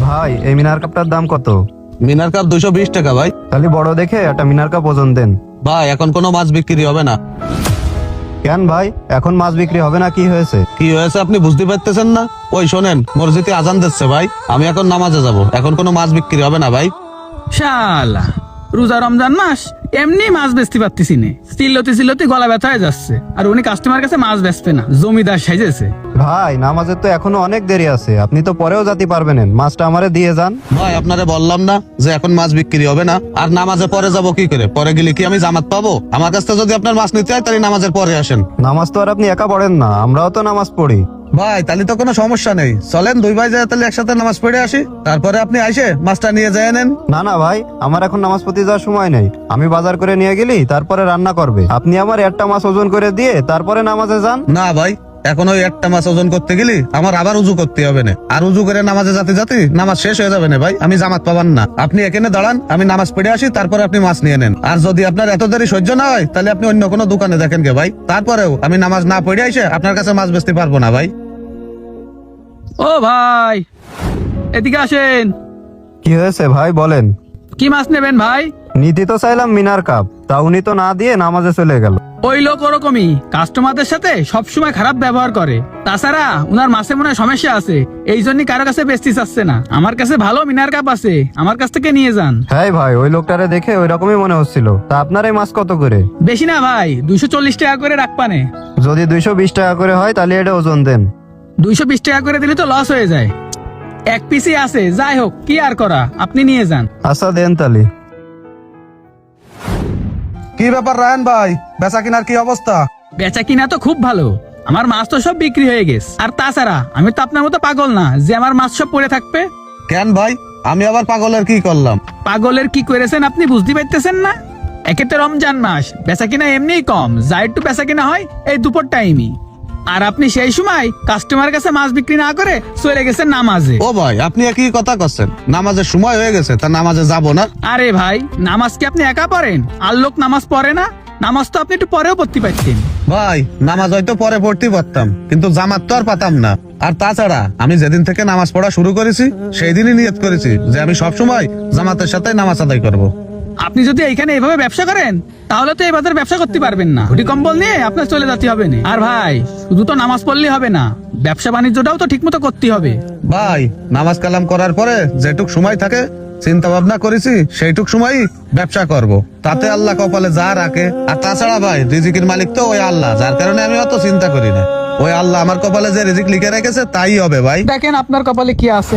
ভাই এই মিনার কাপটার দাম কত? মিনার কাপ 220 টাকা ভাই। তাহলে বড় দেখে একটা মিনার কাপ ওজন দেন। ভাই এখন কোনো মাছ বিক্রি হবে না। কেন ভাই, এখন মাছ বিক্রি হবে না? কি হয়েছে? কি হয়েছে আপনি বুঝতে পারতেছেন না? ওই শোনেন, মসজিদে আজান দিচ্ছে ভাই, আমি এখন নামাজে যাব, এখন কোনো মাছ বিক্রি হবে না ভাই। শালা রোজা রমজান মাস, এমনি মাছ বেচতে পারতেছি নে, চিল্লতে গলা ব্যথা হয়ে যাচ্ছে, আর উনি কাস্টমার কাছে মাছ বেচবে না, জমিদার সাইজেছে। ভাই নামাজের তো এখনো অনেক দেরি আছে, আপনি তো পরেও যেতে পারবেন, মাছটা আমারে দিয়ে যান। ভাই আপনারে বললাম না যে এখন মাছ বিক্রি হবে না, আর নামাজে পরে যাব কি করে? পরে গেলে কি আমি জামাত পাবো? আমার কাছ থেকে যদি আপনার মাছ নিতে হয় তাহলে নামাজের পরে আসেন। নামাজ তো আর আপনি একা পড়েন না, আমরাও তো নামাজ পড়ি। ভাই তাহলে তো কোনো সমস্যা নেই, চলেন দুই ভাই যায় তাহলে একসাথে নামাজ পড়ে আসি, তারপরে আপনি আইসে মাছটা নিয়ে যায় নেন। না না ভাই, আমার এখন নামাজ পড়তে যাওয়ার সময় নেই, আমি বাজার করে নিয়ে গেলি তারপরে রান্না করবে। আপনি আমার একটা মাছ ওজন করে দিয়ে তারপরে নামাজে যান। না ভাই, এখন ওই একটা মাছ ওজন করতে গেলে আমার আবার উজু করতে হবে না, আর উজু করে নামাজে যাতে নামাজ শেষ হয়ে যাবে না ভাই, আমি জামাত পাবান না। আপনি এখানে দাঁড়ান, আমি নামাজ পড়ে আসি, তারপরে আপনি মাছ নিয়ে নেন। আর যদি আপনার এত দেরি সহ্য না হয় তাহলে আপনি অন্য কোনো দোকানে দেখেন গে ভাই, তারপরেও আমি নামাজ না পড়ে এসে আপনার কাছে মাছ বেচতে পারবো না ভাই। ও ভাই এদিকে আসেন। কি হয়েছে ভাই বলেন? কি মাছ নেবেন ভাই? নিতে তো চাইলাম মিনার কাপ, তা উনি তো না দিয়ে নামাজে চলে গেল। ওই লোক ওরকমই কাস্টমারদের সাথে সবসময় খারাপ ব্যবহার করে, তাছাড়া উনার মাছে মনে হয় সমস্যা আছে, এই জন্য কারো কাছে বেচতে চাচ্ছে না। আমার কাছে ভালো মিনার কাপ আছে, আমার কাছ থেকে নিয়ে যান। হ্যাঁ ভাই, ওই লোকটারে দেখে ওই রকমই মনে হচ্ছিল। তা আপনার এই মাছ কত করে? বেশি না ভাই, 240 টাকা করে রাখপানে। যদি 220 টাকা করে হয় তাহলে এটা ওজন দেন। 220 টাকা করে দিলে তো লস হয়ে যায়, এক পিসি আছে, যাই হোক কি আর করা, আপনি নিয়ে যান। আচ্ছা দেন তাহলে। কি ব্যাপার রায়ন ভাই, বেচা কিনার কি অবস্থা? বেচা কিনা তো খুব ভালো, আমার মাছ তো সব বিক্রি হয়ে গেছে। আর তাছাড়া আমি তো আপনার মতো পাগল না যে আমার মাছ সব পড়ে থাকবে। কেন ভাই, আমি আবার পাগলের কি করলাম? পাগলের কি করেছেন আপনি বুঝতে পারতেছেন না? একে তো রমজান মাস, বেচা কিনা এমনিই কম, যা একটু বেচা কিনা হয় এই দুপুর টাইমই, আর আপনি সেই সময় কাস্টমার কাছে মাছ বিক্রি না করে চলে গেছেন নামাজে। ও ভাই আপনি একই কথা করছেন, নামাজের সময় হয়ে গেছে, তা নামাজে যাব না? আরে ভাই, নামাজ কি আপনি একা পড়েন? আর লোক নামাজ পড়ে না? নামাজ তো আপনি একটু পরেও পড়তে পারতেন। ভাই নামাজ হয়তো পরে পড়তে পারতাম, কিন্তু জামাত তো আর পাতাম না। আর তাছাড়া আমি যেদিন থেকে নামাজ পড়া শুরু করেছি সেই দিনই নিয়ত করেছি যে আমি সবসময় জামাতের সাথে নামাজ আদায় করব। আপনি যদি এইখানে এভাবে ব্যবসা করেন তাহলে তো এই বাজার ব্যবসা করতে পারবেন না, ঘুটি কম্বল নিয়ে আপনার চলে যেতে হবে না। আর ভাই শুধু তো নামাজ পড়লেই হবে না, ব্যবসা বাণিজ্যটাও তো ঠিক মতো করতে হবে। ভাই নামাজ কালাম করার পরে যেটুক সময় থাকে চিন্তা ভাবনা করেছি সেইটুক সময়ই ব্যবসা করব, তাতে আল্লাহ কপালে যা রাখে। আর তাছাড়া ভাই রিজিকের মালিক তো ওই আল্লাহ, যার কারণে আমি অত চিন্তা করি না। ওই আল্লাহ আমার কপালে যে রিজিক লিখে রেখেছে তাই হবে ভাই। দেখেন আপনার কপালে কি আছে।